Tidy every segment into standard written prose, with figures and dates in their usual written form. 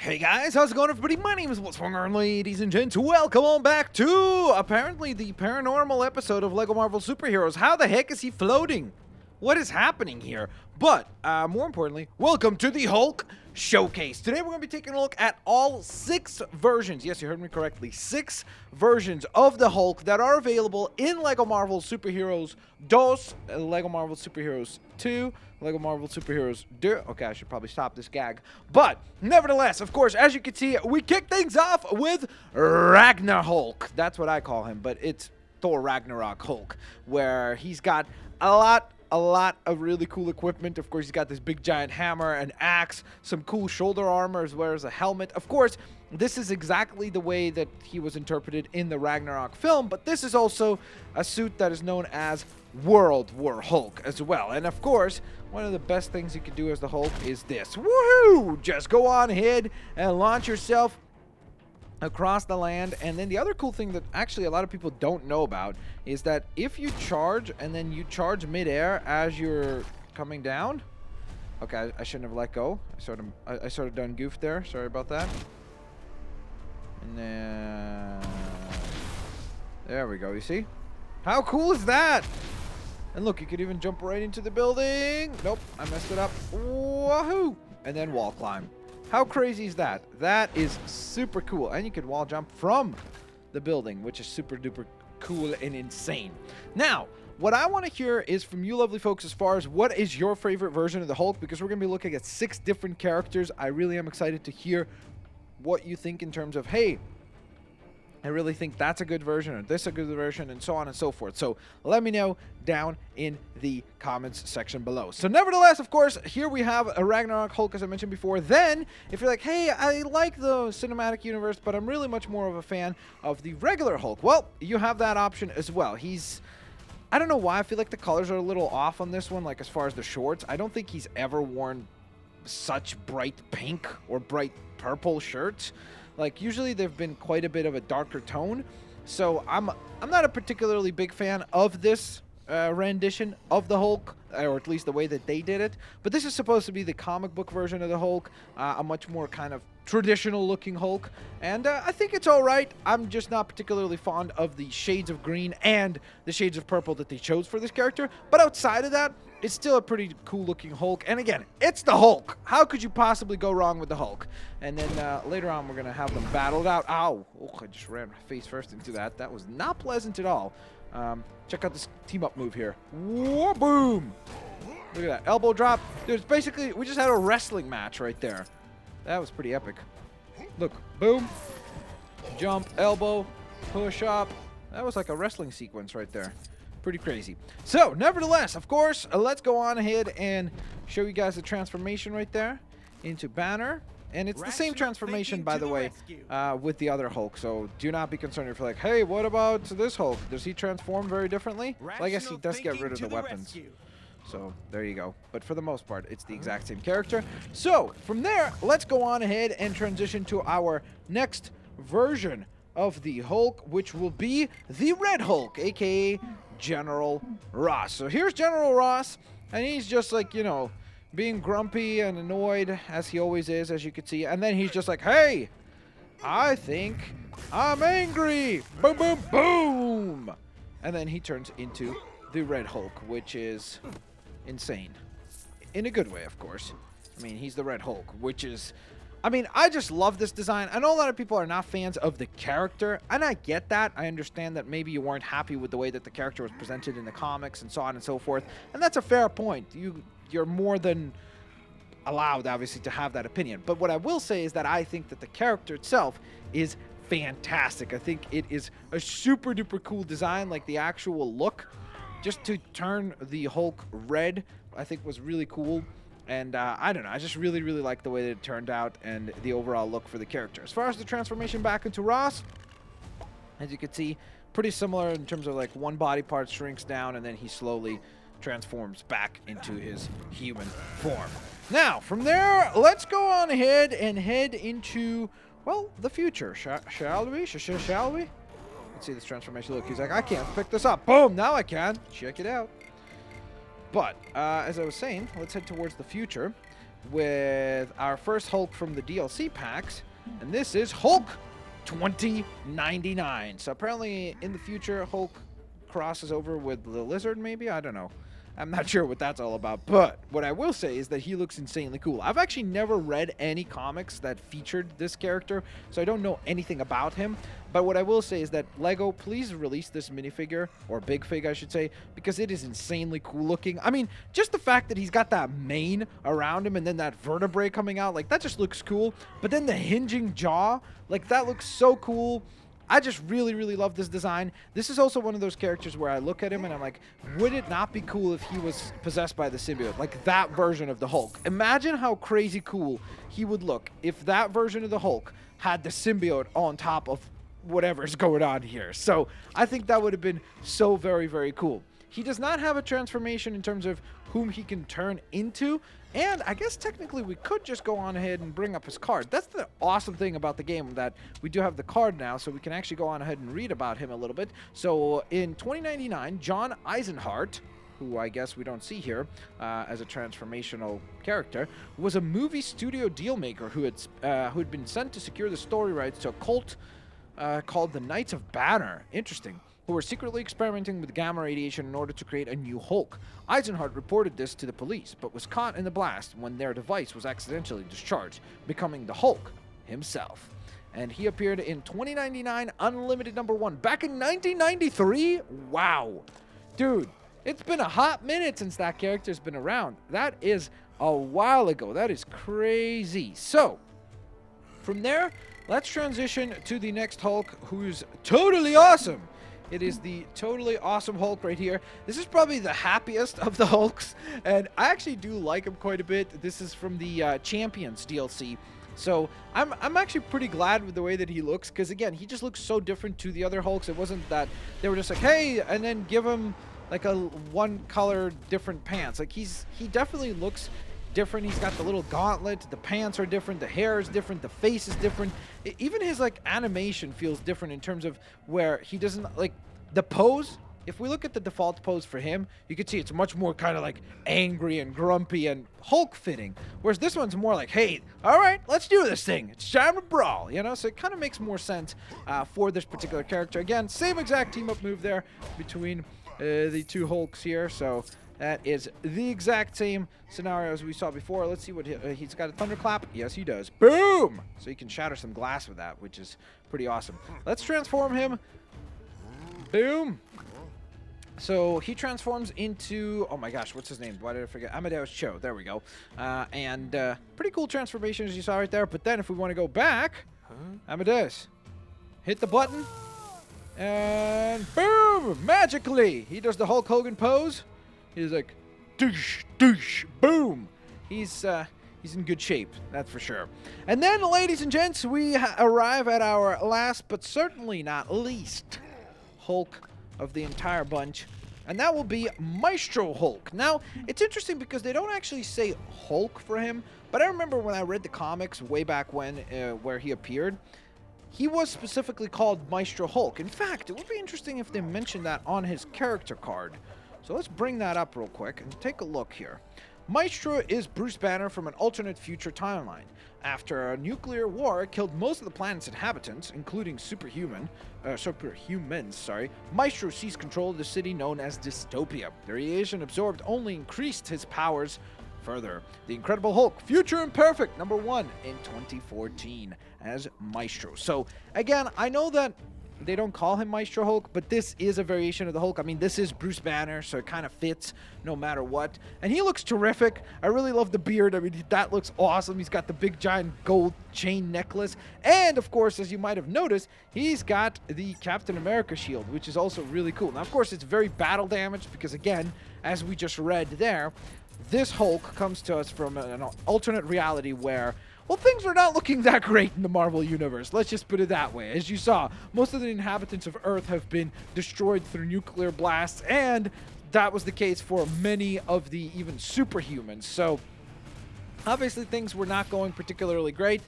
Hey guys, how's it going everybody? My name is Blitzwinger, and ladies and gents, welcome on back to, apparently, the paranormal episode of LEGO Marvel Superheroes. How the heck is he floating? What is happening here? But, more importantly, welcome to the Hulk Showcase. Today we're going to be taking a look at all 6 versions, yes, you heard me correctly, 6 versions of the Hulk that are available in LEGO Marvel Superheroes 2, LEGO Marvel Superheroes 2, LEGO Marvel Superheroes 2. Okay, I should probably stop this gag. But, nevertheless, of course, as you can see, we kick things off with Ragnar Hulk. That's what I call him, but it's Thor Ragnarok Hulk, where he's got a lot of really cool equipment. Of course, he's got this big giant hammer, an axe, some cool shoulder armor, as well as a helmet. Of course, this is exactly the way that he was interpreted in the Ragnarok film, but this is also a suit that is known as World War Hulk as well. And of course, one of the best things you can do as the Hulk is this. Woohoo! Just go on ahead and launch yourself across the land. And then the other cool thing that actually a lot of people don't know about is that if you charge and then you charge midair as you're coming down. Okay, I shouldn't have let go. I sort of done goofed there. Sorry about that. And then there we go. You see? How cool is that? And look, you could even jump right into the building. Nope, I messed it up. Woohoo! And then wall climb. How crazy is that? That is super cool. And you can wall jump from the building, which is super duper cool and insane. Now, what I want to hear is from you lovely folks as far as what is your favorite version of the Hulk, because we're going to be looking at 6 different characters. I really am excited to hear what you think in terms of, hey, I really think that's a good version, or this a good version, and so on and so forth. So let me know down in the comments section below. So nevertheless, of course, here we have a Ragnarok Hulk, as I mentioned before. Then, if you're like, hey, I like the cinematic universe, but I'm really much more of a fan of the regular Hulk, well, you have that option as well. I don't know why, I feel like the colors are a little off on this one, like as far as the shorts. I don't think he's ever worn such bright pink or bright purple shirts. Like, usually they've been quite a bit of a darker tone. So I'm not a particularly big fan of this rendition of the Hulk, or at least the way that they did it. But this is supposed to be the comic book version of the Hulk, a much more kind of traditional looking Hulk. And I think it's all right. I'm just not particularly fond of the shades of green and the shades of purple that they chose for this character. But outside of that, it's still a pretty cool looking Hulk. And again, it's the Hulk. How could you possibly go wrong with the Hulk? And then later on, we're going to have them battled out. Ow. Oh, I just ran face first into that. That was not pleasant at all. Check out this team up move here. Whoa, boom. Look at that. Elbow drop. There's basically, we just had a wrestling match right there. That was pretty epic. Look, boom. Jump, elbow, push up. That was like a wrestling sequence right there. Pretty crazy. So, nevertheless, of course, let's go on ahead and show you guys the transformation right there into Banner. And it's the same transformation, by the way, with the other Hulk. So, do not be concerned if you're like, hey, what about this Hulk? Does he transform very differently? Well, I guess he does get rid of the weapons. So, there you go. But for the most part, it's the exact same character. So, from there, let's go on ahead and transition to our next version of the Hulk, which will be the Red Hulk, aka General Ross. So here's General Ross, and he's just like, you know, being grumpy and annoyed, as he always is, as you can see. And then he's just like, hey, I think I'm angry. Boom, boom, boom. And then he turns into the Red Hulk, which is insane. In a good way, of course. I mean, he's the Red Hulk, which is... I mean, I just love this design. I know a lot of people are not fans of the character, and I get that. I understand that maybe you weren't happy with the way that the character was presented in the comics and so on and so forth, and that's a fair point. You're more than allowed, obviously, to have that opinion. But what I will say is that I think that the character itself is fantastic. I think it is a super duper cool design, like the actual look. Just to turn the Hulk red, I think was really cool. And I don't know, I just really like the way that it turned out and the overall look for the character. As far as the transformation back into Ross, as you can see, pretty similar in terms of like one body part shrinks down and then he slowly transforms back into his human form. Now, from there, let's go on ahead and head into, well, the future. Shall we? Shall we? Let's see this transformation. Look, he's like, I can't pick this up. Boom, now I can. Check it out. But, as I was saying, let's head towards the future. with our first Hulk from the DLC packs, and this is Hulk 2099. So apparently in the future, Hulk crosses over with the Lizard, maybe? I don't know. I'm not sure what that's all about, but what I will say is that he looks insanely cool. I've actually never read any comics that featured this character, so I don't know anything about him. But what I will say is that LEGO, please release this minifigure, or big fig I should say, because it is insanely cool looking. I mean, just the fact that he's got that mane around him and then that vertebrae coming out, like that just looks cool. But then the hinging jaw, like that looks so cool. I just really, really love this design. This is also one of those characters where I look at him and I'm like, would it not be cool if he was possessed by the symbiote? Like that version of the Hulk. Imagine how crazy cool he would look if that version of the Hulk had the symbiote on top of whatever's going on here. So I think that would have been so very, very cool. He does not have a transformation in terms of whom he can turn into. And I guess technically we could just go on ahead and bring up his card. That's the awesome thing about the game, that we do have the card now, so we can actually go on ahead and read about him a little bit. So in 2099, John Eisenhart, who I guess we don't see here as a transformational character, was a movie studio dealmaker who had been sent to secure the story rights to a cult called the Knights of Banner. Interesting. Who were secretly experimenting with gamma radiation in order to create a new Hulk. Eisenhart reported this to the police, but was caught in the blast when their device was accidentally discharged, becoming the Hulk himself. And he appeared in 2099 Unlimited #1 back in 1993? Wow. Dude, it's been a hot minute since that character's been around. That is a while ago. That is crazy. So, from there, let's transition to the next Hulk, who's totally awesome. It is the totally awesome Hulk right here. This is probably the happiest of the Hulks, and I actually do like him quite a bit. This is from the Champions DLC. So I'm actually pretty glad with the way that he looks, because again, he just looks so different to the other Hulks. It wasn't that they were just like, hey, and then give him like a one color different pants. Like he definitely looks different. He's got the little gauntlet, the pants are different, the hair is different, the face is different. Even his like animation feels different in terms of where he doesn't like the pose. If we look at the default pose for him, you can see it's much more kind of like angry and grumpy and Hulk fitting, whereas this one's more like, hey, all right, let's do this thing, it's time to brawl, you know. So it kind of makes more sense for this particular character. Again, same exact team up move there between the two Hulks here. So that is the exact same scenario as we saw before. Let's see what he's got. A thunderclap. Yes, he does. Boom! So he can shatter some glass with that, which is pretty awesome. Let's transform him. Boom. So he transforms into, oh my gosh, what's his name? Why did I forget? Amadeus Cho. There we go. And pretty cool transformation as you saw right there. But then if we want to go back, Amadeus, hit the button. And boom! Magically, he does the Hulk Hogan pose. He's like, douche, douche, boom. He's in good shape, that's for sure. And then, ladies and gents, we arrive at our last, but certainly not least, Hulk of the entire bunch, and that will be Maestro Hulk. Now, it's interesting because they don't actually say Hulk for him, but I remember when I read the comics way back when, where he appeared, he was specifically called Maestro Hulk. In fact, it would be interesting if they mentioned that on his character card. So let's bring that up real quick and take a look here. Maestro is Bruce Banner from an alternate future timeline. After a nuclear war killed most of the planet's inhabitants, including superhumans, Maestro seized control of the city known as Dystopia. The radiation absorbed only increased his powers further. The Incredible Hulk, Future Imperfect, #1 in 2014 as Maestro. So again, I know that they don't call him Maestro Hulk, but this is a variation of the Hulk. I mean, this is Bruce Banner, so it kind of fits no matter what. And he looks terrific. I really love the beard. I mean, that looks awesome. He's got the big giant gold chain necklace. And, of course, as you might have noticed, he's got the Captain America shield, which is also really cool. Now, of course, it's very battle damaged because, again, as we just read there, this Hulk comes to us from an alternate reality where, well, things are not looking that great in the Marvel Universe. Let's just put it that way. As you saw, most of the inhabitants of Earth have been destroyed through nuclear blasts, and that was the case for many of the even superhumans. So, obviously, things were not going particularly great.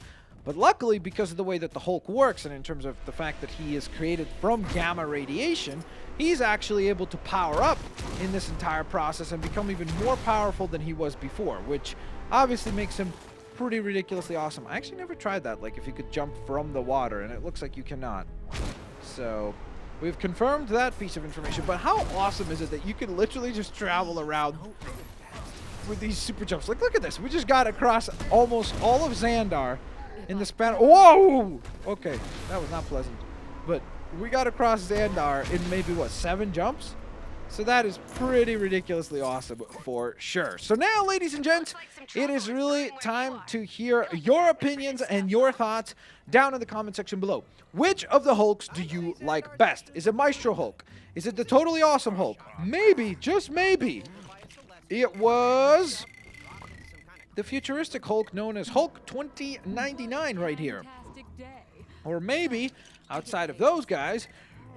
But luckily, because of the way that the Hulk works, and in terms of the fact that he is created from gamma radiation, he's actually able to power up in this entire process and become even more powerful than he was before, which obviously makes him pretty ridiculously awesome. I actually never tried that, like if you could jump from the water, and it looks like you cannot. So we've confirmed that piece of information, but how awesome is it that you can literally just travel around with these super jumps? Like, look at this. We just got across almost all of Xandar in the span. Whoa! Okay, that was not pleasant. But we got across Xandar in maybe, what, 7 jumps? So that is pretty ridiculously awesome for sure. So now, ladies and gents, it is really time to hear your opinions and your thoughts down in the comment section below. Which of the Hulks do you like best? Is it Maestro Hulk? Is it the totally awesome Hulk? Maybe, just maybe, it was the futuristic Hulk known as Hulk 2099 right here. Or maybe, outside of those guys,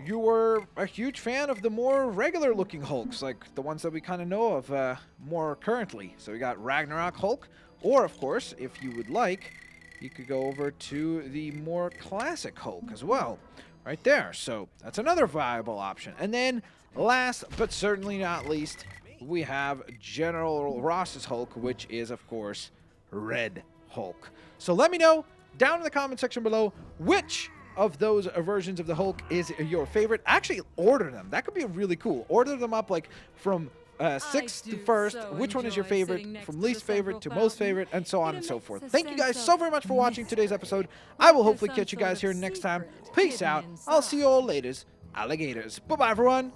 you were a huge fan of the more regular looking Hulks, like the ones that we kind of know of more currently. So we got Ragnarok Hulk, or of course, if you would like, you could go over to the more classic Hulk as well, right there. So that's another viable option. And then last but certainly not least, we have General Ross's Hulk, which is of course Red Hulk. So let me know down in the comment section below which of those versions of the Hulk is your favorite. Actually, order them. That could be really cool. Order them up like from 6th to 1st. Which one is your favorite? From least favorite to most favorite, and so on and so forth. Thank you guys so very much for watching today's episode. I will hopefully catch you guys here next time. Peace out. I'll see you all later, alligators. Bye-bye, everyone.